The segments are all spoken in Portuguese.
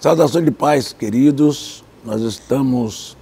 Saudações de paz, queridos. Nós estamos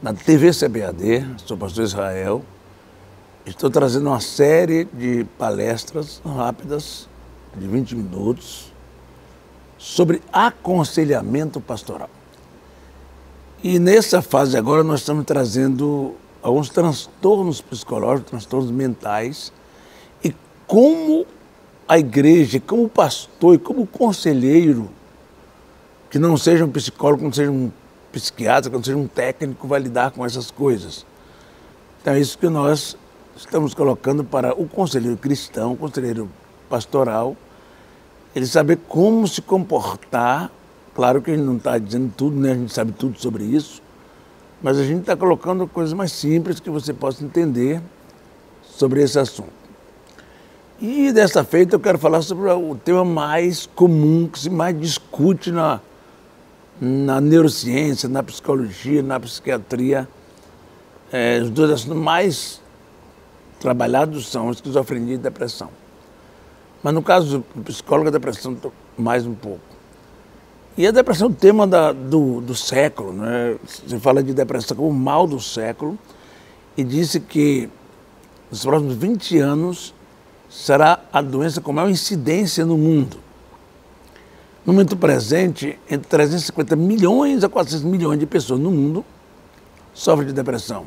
na TV CBAD, sou o pastor Israel. Estou trazendo uma série de palestras rápidas, de 20 minutos, sobre aconselhamento pastoral. E nessa fase agora nós estamos trazendo alguns transtornos psicológicos, transtornos mentais, e como a igreja, como pastor e como conselheiro, que não seja um psicólogo, que não seja um psiquiatra, que não seja um técnico, vai lidar com essas coisas. Então é isso que nós estamos colocando para o conselheiro cristão, o conselheiro pastoral, ele saber como se comportar. Claro que a gente não está dizendo tudo, né? A gente sabe tudo sobre isso, mas a gente está colocando coisas mais simples que você possa entender sobre esse assunto. E dessa feita eu quero falar sobre o tema mais comum, que se mais discute na neurociência, na psicologia, na psiquiatria. Os dois assuntos mais trabalhados são esquizofrenia e depressão. Mas no caso do psicólogo, a depressão mais um pouco. E a depressão é o tema do século, né? Você fala de depressão como o mal do século e disse que nos próximos 20 anos será a doença com maior incidência no mundo. No momento presente, entre 350 milhões a 400 milhões de pessoas no mundo sofrem de depressão.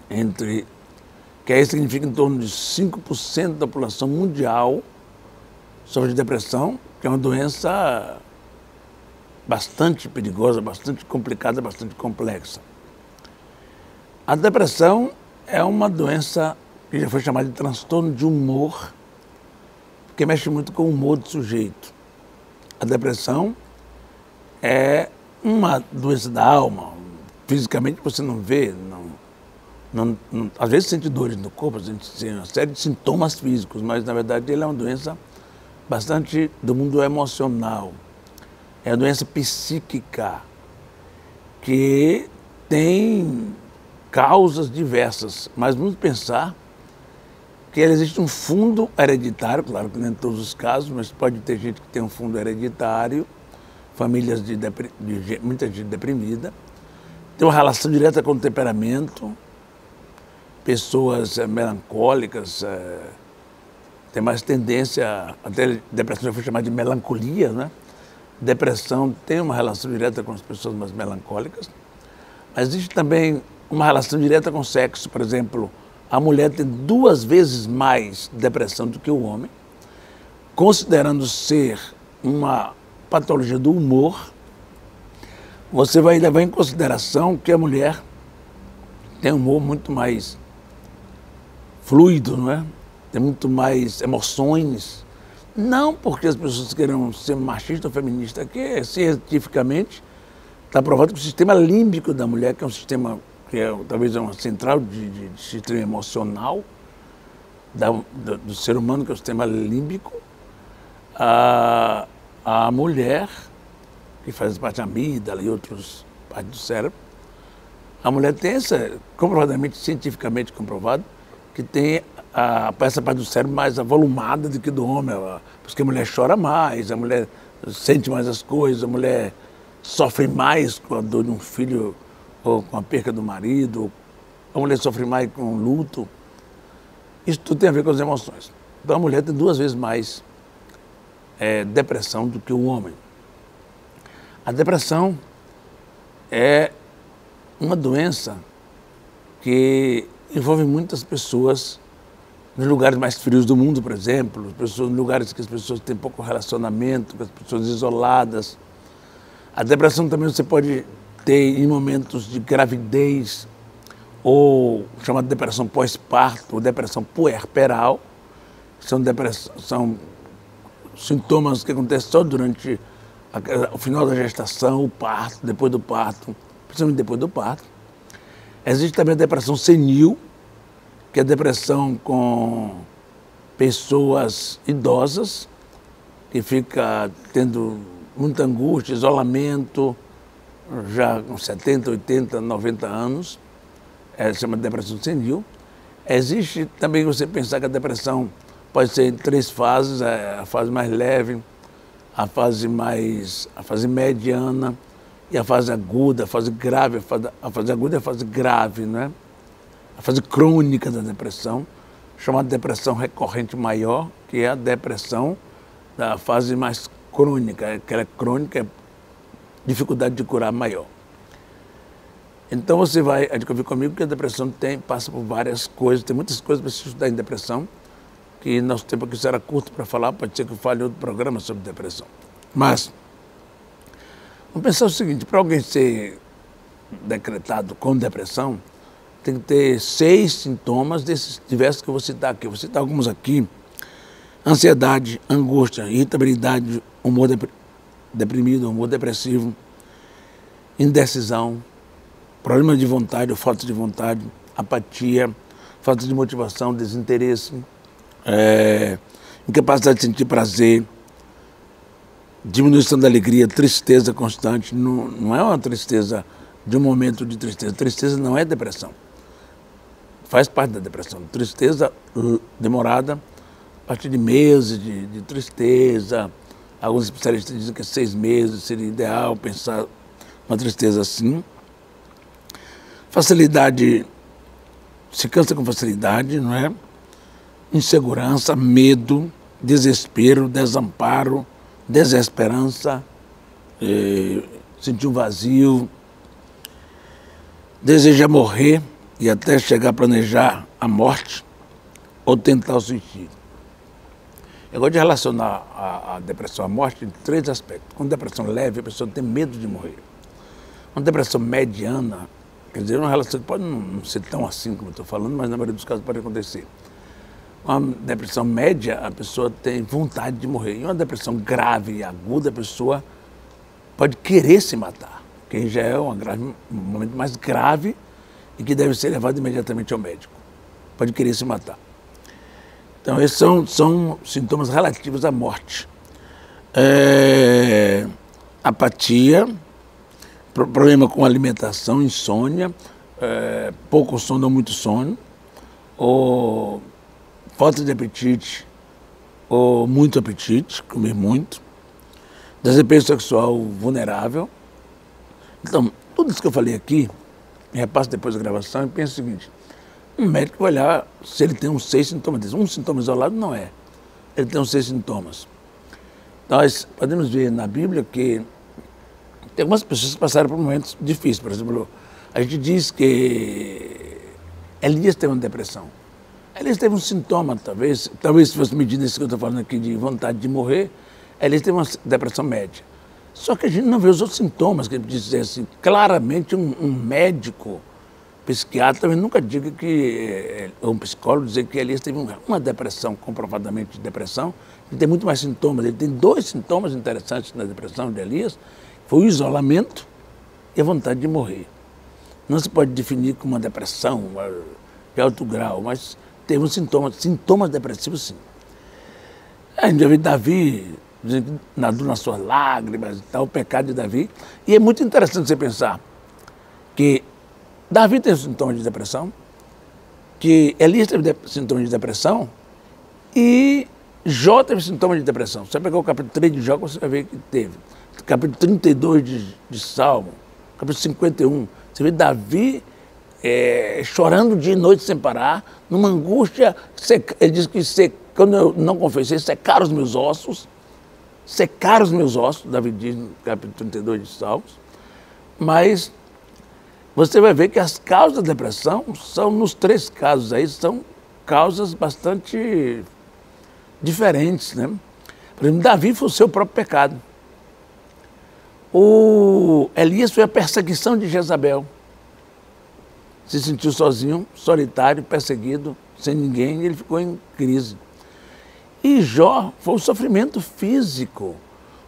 Que aí significa em torno de 5% da população mundial sofre de depressão, que é uma doença bastante perigosa, bastante complicada, bastante complexa. A depressão é uma doença que já foi chamada de transtorno de humor, porque mexe muito com o humor do sujeito. A depressão é uma doença da alma, fisicamente você não vê, às vezes sente dores no corpo, a gente tem uma série de sintomas físicos, mas na verdade ele é uma doença bastante do mundo emocional. É uma doença psíquica que tem causas diversas, mas vamos pensar que existe um fundo hereditário, claro que nem em todos os casos, mas pode ter gente que tem um fundo hereditário, famílias de muita gente deprimida, tem uma relação direta com o temperamento, pessoas melancólicas, tem mais tendência, até depressão já foi chamada de melancolia, né? Depressão tem uma relação direta com as pessoas mais melancólicas, mas existe também uma relação direta com o sexo. Por exemplo, a mulher tem 2 vezes mais depressão do que o homem, considerando ser uma patologia do humor. Você vai levar em consideração que a mulher tem um humor muito mais fluido, não é? Tem muito mais emoções. Não porque as pessoas queiram ser machista ou feminista, que cientificamente está provado que o sistema límbico da mulher, que é um sistema que talvez é uma central de sistema emocional do ser humano, que é o sistema límbico, a mulher, que faz parte da amígdala e outras partes do cérebro, a mulher tem comprovadamente, cientificamente comprovado, que tem essa parte do cérebro mais avolumada do que do homem, porque a mulher chora mais, a mulher sente mais as coisas, a mulher sofre mais com a dor de um filho ou com a perca do marido, a mulher sofre mais com o luto. Isso tudo tem a ver com as emoções. Então a mulher tem 2 vezes mais depressão do que o homem. A depressão é uma doença que envolve muitas pessoas nos lugares mais frios do mundo, por exemplo, em lugares que as pessoas têm pouco relacionamento, com as pessoas isoladas. A depressão também você pode ter em momentos de gravidez, ou chamada depressão pós-parto, ou depressão puerperal. São sintomas que acontecem só durante o final da gestação, o parto, depois do parto, principalmente depois do parto. Existe também a depressão senil, que é a depressão com pessoas idosas, que fica tendo muita angústia, isolamento, já com 70, 80, 90 anos, se chama depressão senil. Existe também você pensar que a depressão pode ser em 3 fases, a fase mais leve, a fase mediana e a fase aguda, a fase grave, a fase aguda é a fase grave, né? A fase crônica da depressão, chamada depressão recorrente maior, que é a depressão da fase mais crônica, aquela crônica é dificuldade de curar maior. Então você vai adquirir comigo que a depressão passa por várias coisas, tem muitas coisas para se estudar em depressão, que nosso tempo aqui será curto para falar, pode ser que eu fale outro programa sobre depressão. Mas, vamos pensar o seguinte, para alguém ser decretado com depressão, tem que ter 6 sintomas desses diversos que eu vou citar aqui. Eu vou citar alguns aqui: ansiedade, angústia, irritabilidade, humor deprimido, humor depressivo, indecisão, problema de vontade ou falta de vontade, apatia, falta de motivação, desinteresse, incapacidade de sentir prazer, diminuição da alegria, tristeza constante. Não é uma tristeza de um momento de tristeza. Tristeza não é depressão. Faz parte da depressão. Tristeza demorada, a partir de meses de tristeza. Alguns especialistas dizem que 6 meses seria ideal pensar uma tristeza assim. Facilidade, se cansa com facilidade, não é? Insegurança, medo, desespero, desamparo, desesperança, sentir um vazio, deseja morrer e até chegar a planejar a morte ou tentar o suicídio. Eu gosto de relacionar a depressão à morte em 3 aspectos. Com depressão leve, a pessoa tem medo de morrer. Uma depressão mediana, quer dizer, uma relação que pode não ser tão assim como eu estou falando, mas na maioria dos casos pode acontecer. Uma depressão média, a pessoa tem vontade de morrer. E uma depressão grave e aguda, a pessoa pode querer se matar, que já é um momento mais grave e que deve ser levado imediatamente ao médico. Pode querer se matar. Então, esses são sintomas relativos à morte. Apatia, problema com alimentação, insônia, pouco sono ou muito sono, ou falta de apetite ou muito apetite, comer muito, desempenho sexual vulnerável. Então, tudo isso que eu falei aqui, repasso depois da gravação e penso o seguinte: um médico vai olhar se ele tem uns 6 sintomas. Um sintoma isolado não é. Ele tem uns 6 sintomas. Nós podemos ver na Bíblia que tem algumas pessoas que passaram por momentos difíceis. Por exemplo, a gente diz que Elias teve uma depressão. Elias teve um sintoma, talvez se fosse medida isso que eu estou falando aqui de vontade de morrer, Elias teve uma depressão média. Só que a gente não vê os outros sintomas, que ele diz assim, claramente um médico, psiquiatra, também nunca diga que, ou um psicólogo dizer que Elias teve uma depressão, comprovadamente depressão, ele tem muito mais sintomas. Ele tem 2 sintomas interessantes na depressão de Elias, foi o isolamento e a vontade de morrer. Não se pode definir como uma depressão de alto grau, mas teve um sintomas depressivos sim. A gente já viu Davi, nadou nas suas lágrimas e tal, o pecado de Davi. E é muito interessante você pensar que Davi teve sintomas de depressão, que Elias teve sintomas de depressão e Jó teve sintomas de depressão. Você pegar o capítulo 3 de Jó, você vai ver que teve. Capítulo 32 de Salmo, capítulo 51, você vê Davi chorando dia e noite sem parar, numa angústia. Ele diz que quando eu não confessei, secaram os meus ossos, Davi diz no capítulo 32 de Salmos. Mas você vai ver que as causas da depressão são, nos 3 casos aí, são causas bastante diferentes, né? Por exemplo, Davi foi o seu próprio pecado. O Elias foi a perseguição de Jezabel. Se sentiu sozinho, solitário, perseguido, sem ninguém, e ele ficou em crise. E Jó foi o sofrimento físico,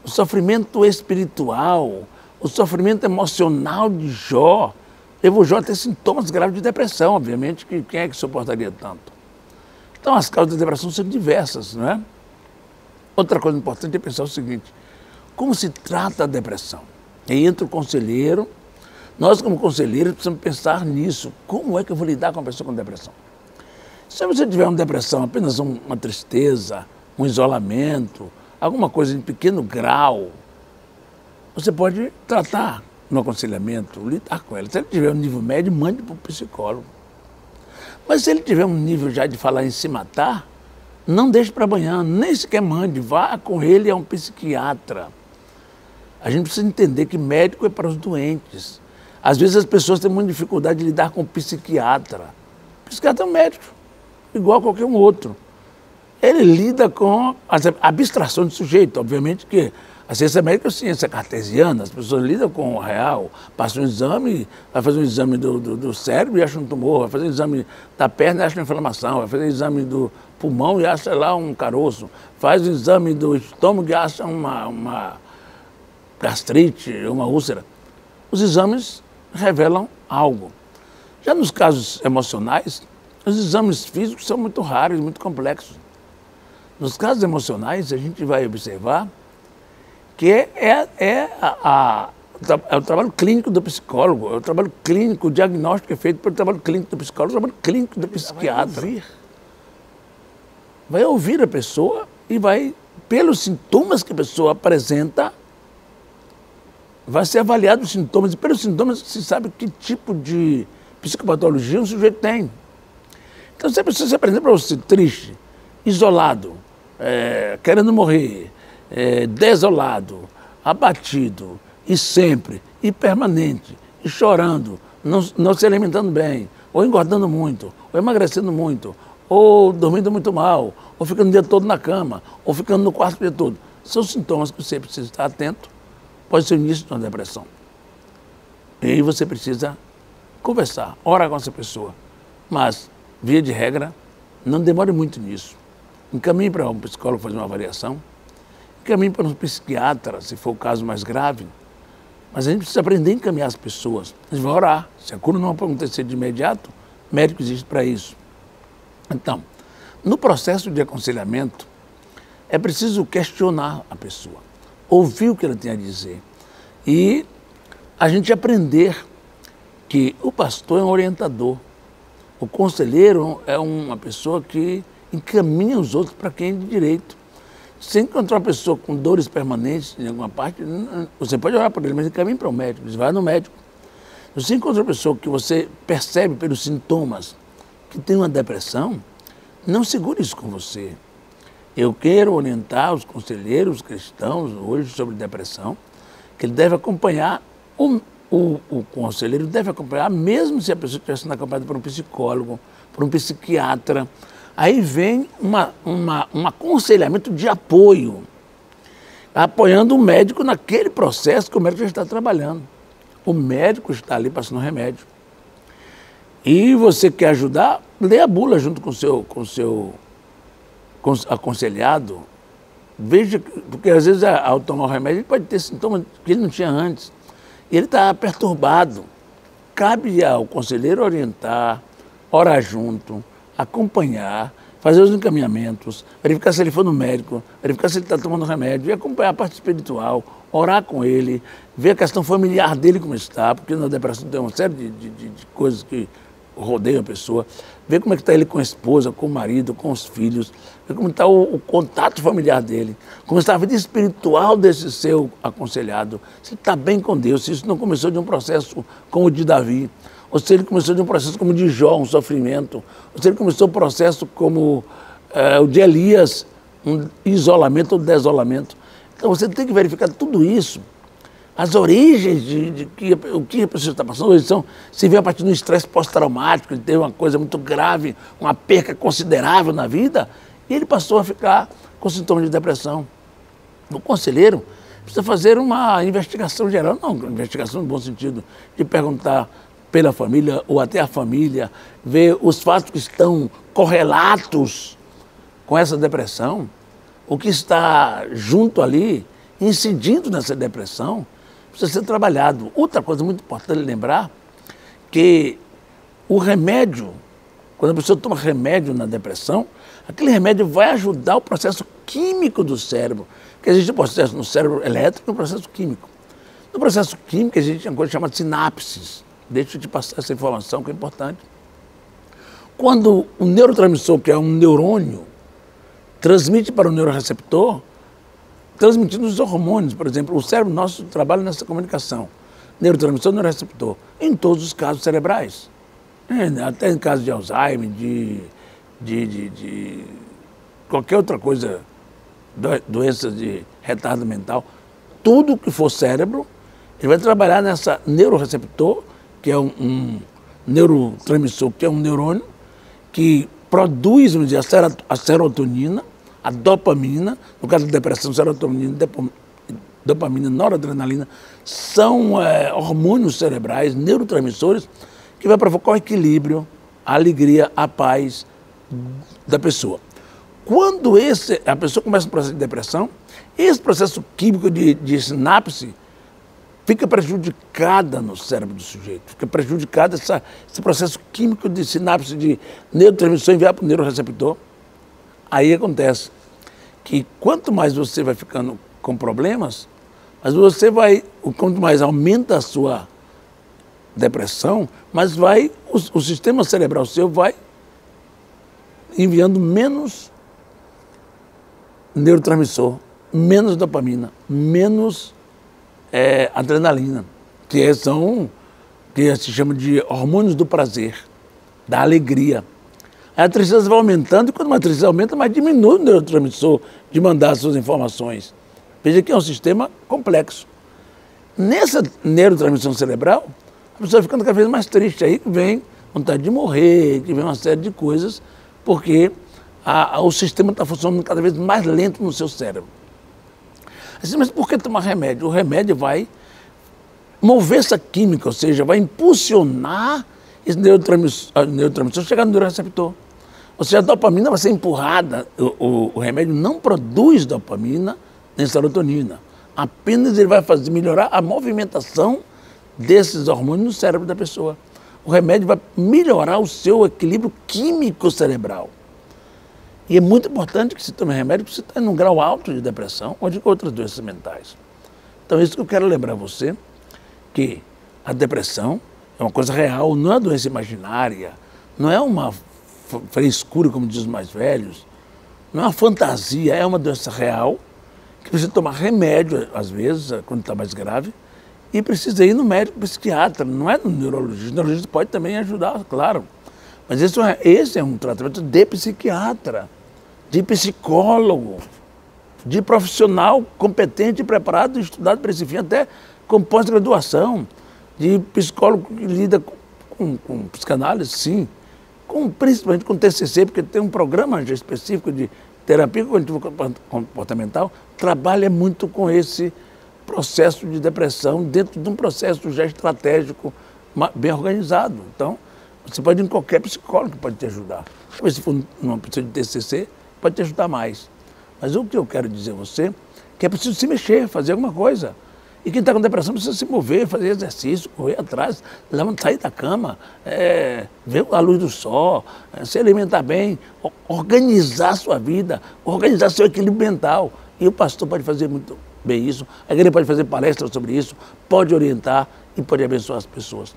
o sofrimento espiritual, o sofrimento emocional de Jó. Levou Jó a ter sintomas graves de depressão, obviamente, que quem é que suportaria tanto? Então as causas da depressão são diversas, não é? Outra coisa importante é pensar o seguinte: como se trata a depressão? Aí entra o conselheiro. Nós, como conselheiros, precisamos pensar nisso. Como é que eu vou lidar com uma pessoa com depressão? Se você tiver uma depressão, apenas uma tristeza, um isolamento, alguma coisa em pequeno grau, você pode tratar no aconselhamento, lidar com ela. Se ele tiver um nível médio, mande para o psicólogo. Mas se ele tiver um nível já de falar em se matar, não deixe para amanhã, nem sequer mande, vá com ele a um psiquiatra. A gente precisa entender que médico é para os doentes. Às vezes as pessoas têm muita dificuldade de lidar com o psiquiatra. O psiquiatra é um médico, igual a qualquer um outro. Ele lida com a abstração do sujeito, obviamente que a ciência médica é ciência cartesiana, as pessoas lidam com o real, passam um exame, vai fazer um exame do cérebro e acha um tumor, vai fazer um exame da perna e acha uma inflamação, vai fazer um exame do pulmão e acha lá um caroço, faz o exame do estômago e acha uma gastrite, uma úlcera. Os exames revelam algo. Já nos casos emocionais, os exames físicos são muito raros, muito complexos. Nos casos emocionais, a gente vai observar que é o trabalho clínico do psicólogo, é o trabalho clínico, o diagnóstico é feito pelo trabalho clínico do psicólogo, o trabalho clínico do psiquiatra. Vai ouvir a pessoa e vai, pelos sintomas que a pessoa apresenta, vai ser avaliado os sintomas, e pelos sintomas se sabe que tipo de psicopatologia um sujeito tem. Então, se a pessoa se apresenta para você triste, isolado, querendo morrer, desolado, abatido, e sempre, e permanente, e chorando, não se alimentando bem, ou engordando muito, ou emagrecendo muito, ou dormindo muito mal, ou ficando o dia todo na cama, ou ficando no quarto o dia todo. São sintomas que você precisa estar atento, pode ser o início de uma depressão. E aí você precisa conversar, orar com essa pessoa, mas, via de regra, não demore muito nisso. Encaminhe para um psicólogo fazer uma avaliação, encaminhe para um psiquiatra, se for o caso mais grave. Mas a gente precisa aprender a encaminhar as pessoas. A gente vai orar. Se a cura não acontecer de imediato, médico existe para isso. Então, no processo de aconselhamento, é preciso questionar a pessoa, ouvir o que ela tem a dizer e a gente aprender que o pastor é um orientador, o conselheiro é uma pessoa que encaminha os outros para quem é de direito. Se encontrar uma pessoa com dores permanentes em alguma parte, você pode orar por ele, mas encaminhe para o médico, você vai no médico. Se você encontra uma pessoa que você percebe pelos sintomas que tem uma depressão, não segure isso com você. Eu quero orientar os conselheiros cristãos hoje sobre depressão, que ele deve acompanhar, o conselheiro deve acompanhar, mesmo se a pessoa estiver sendo acompanhada por um psicólogo, por um psiquiatra. Aí vem um aconselhamento de apoio, apoiando o médico naquele processo que o médico já está trabalhando. O médico está ali passando remédio. E você quer ajudar, lê a bula junto com o seu aconselhado. Veja, porque às vezes ao tomar o remédio ele pode ter sintomas que ele não tinha antes. E ele está perturbado. Cabe ao conselheiro orientar, orar junto, acompanhar, fazer os encaminhamentos, verificar se ele for no médico, verificar se ele está tomando remédio, e acompanhar a parte espiritual, orar com ele, ver a questão familiar dele como está, porque na depressão tem uma série de coisas que rodeiam a pessoa, ver como é que está ele com a esposa, com o marido, com os filhos, ver como está o contato familiar dele, como está a vida espiritual desse seu aconselhado, se ele está bem com Deus, se isso não começou de um processo como o de Davi, ou se ele começou de um processo como o de Jó, um sofrimento, ou se ele começou um processo como o de Elias, um isolamento ou desolamento. Então você tem que verificar tudo isso. As origens o que a pessoa está passando, se vê a partir do estresse pós-traumático, ele teve uma coisa muito grave, uma perca considerável na vida, e ele passou a ficar com sintomas de depressão. O conselheiro precisa fazer uma investigação geral, não, uma investigação no bom sentido, de perguntar pela família ou até a família, ver os fatos que estão correlatos com essa depressão, o que está junto ali, incidindo nessa depressão, precisa ser trabalhado. Outra coisa muito importante lembrar, que o remédio, quando a pessoa toma remédio na depressão, aquele remédio vai ajudar o processo químico do cérebro, porque existe um processo no cérebro elétrico e um processo químico. No processo químico existe uma coisa chamada sinapses. Deixa eu te passar essa informação que é importante. Quando o neurotransmissor, que é um neurônio, transmite para o neuroreceptor, transmitindo os hormônios. Por exemplo, o cérebro nosso trabalha nessa comunicação. Neurotransmissor, neuroreceptor, em todos os casos cerebrais. Até em caso de Alzheimer, de qualquer outra coisa, doenças de retardo mental, tudo que for cérebro, ele vai trabalhar nessa neuroreceptor, que é um neurotransmissor, que é um neurônio, que produz, vamos dizer, a serotonina, a dopamina, no caso da depressão, serotonina, dopamina, noradrenalina, são hormônios cerebrais, neurotransmissores, que vai provocar o equilíbrio, a alegria, a paz da pessoa. Quando a pessoa começa um processo de depressão, esse processo químico de sinapse fica prejudicada no cérebro do sujeito, fica prejudicado esse processo químico de sinapse de neurotransmissor enviar para o neuroreceptor. Aí acontece que quanto mais você vai ficando com problemas, mas quanto mais aumenta a sua depressão, mas o sistema cerebral seu vai enviando menos neurotransmissor, menos dopamina, menos adrenalina, que se chama de hormônios do prazer, da alegria. Aí a tristeza vai aumentando, e quando uma tristeza aumenta, mais diminui o neurotransmissor de mandar as suas informações. Veja que é um sistema complexo. Nessa neurotransmissão cerebral, a pessoa vai ficando cada vez mais triste, aí vem vontade de morrer, que vem uma série de coisas, porque o sistema está funcionando cada vez mais lento no seu cérebro. Assim, mas por que tomar remédio? O remédio vai mover essa química, ou seja, vai impulsionar esse neurotransmissor chegar no neuroreceptor. Ou seja, a dopamina vai ser empurrada. O remédio não produz dopamina nem serotonina. Apenas ele vai melhorar a movimentação desses hormônios no cérebro da pessoa. O remédio vai melhorar o seu equilíbrio químico cerebral. E é muito importante que se tome remédio, porque você está em um grau alto de depressão ou de outras doenças mentais. Então, isso que eu quero lembrar a você, que a depressão é uma coisa real, não é uma doença imaginária, não é uma frescura, como dizem os mais velhos, não é uma fantasia, é uma doença real, que precisa tomar remédio, às vezes, quando está mais grave, e precisa ir no médico psiquiatra, não é no neurologista. O neurologista pode também ajudar, claro. Mas esse é um tratamento de psiquiatra, de psicólogo, de profissional competente, preparado, estudado para esse fim, até com pós-graduação, de psicólogo que lida com psicanálise, sim, principalmente com TCC, porque tem um programa já específico de terapia cognitivo comportamental, trabalha muito com esse processo de depressão dentro de um processo já estratégico, bem organizado. Então, você pode ir em qualquer psicólogo que pode te ajudar. Talvez se for numa pessoa de TCC, pode te ajudar mais. Mas o que eu quero dizer a você é que é preciso se mexer, fazer alguma coisa. E quem está com depressão precisa se mover, fazer exercício, correr atrás, sair da cama, ver a luz do sol, se alimentar bem, organizar a sua vida, organizar seu equilíbrio mental. E o pastor pode fazer muito bem isso, a igreja pode fazer palestras sobre isso, pode orientar e pode abençoar as pessoas.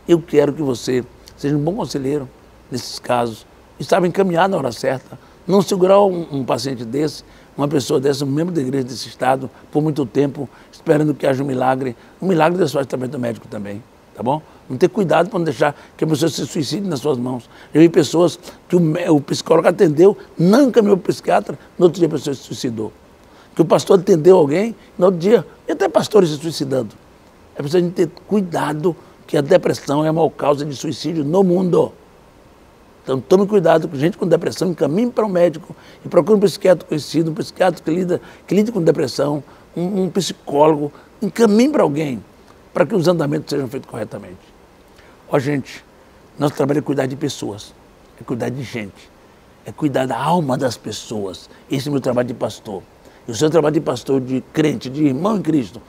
Eu quero que você seja um bom conselheiro nesses casos, e saiba encaminhar na hora certa, não segurar um paciente desse, uma pessoa dessa, um membro da igreja desse estado, por muito tempo, esperando que haja um milagre desfaz o tratamento médico também, tá bom? Vamos ter cuidado para não deixar que a pessoa se suicide nas suas mãos. Eu vi pessoas que o psicólogo atendeu, não encaminhou para o psiquiatra, no outro dia a pessoa se suicidou. Que o pastor atendeu alguém, no outro dia, e até pastores se suicidando. É preciso ter cuidado que a depressão é a maior causa de suicídio no mundo. Então tome cuidado com gente com depressão, encaminhe para um médico e procure um psiquiatra conhecido, um psiquiatra que lida com depressão, um psicólogo, encaminhe para alguém, para que os andamentos sejam feitos corretamente. Ó gente, nosso trabalho é cuidar de pessoas, é cuidar de gente, é cuidar da alma das pessoas. Esse é o meu trabalho de pastor. E o seu trabalho de pastor, de crente, de irmão em Cristo,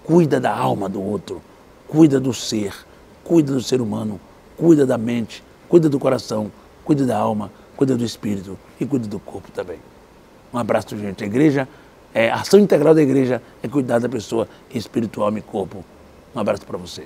cuida da alma do outro, cuida do ser humano, cuida da mente, cuida do coração, cuida da alma, cuida do espírito e cuida do corpo também. Um abraço, gente. A igreja, a ação integral da igreja é cuidar da pessoa espiritual e corpo. Um abraço para você.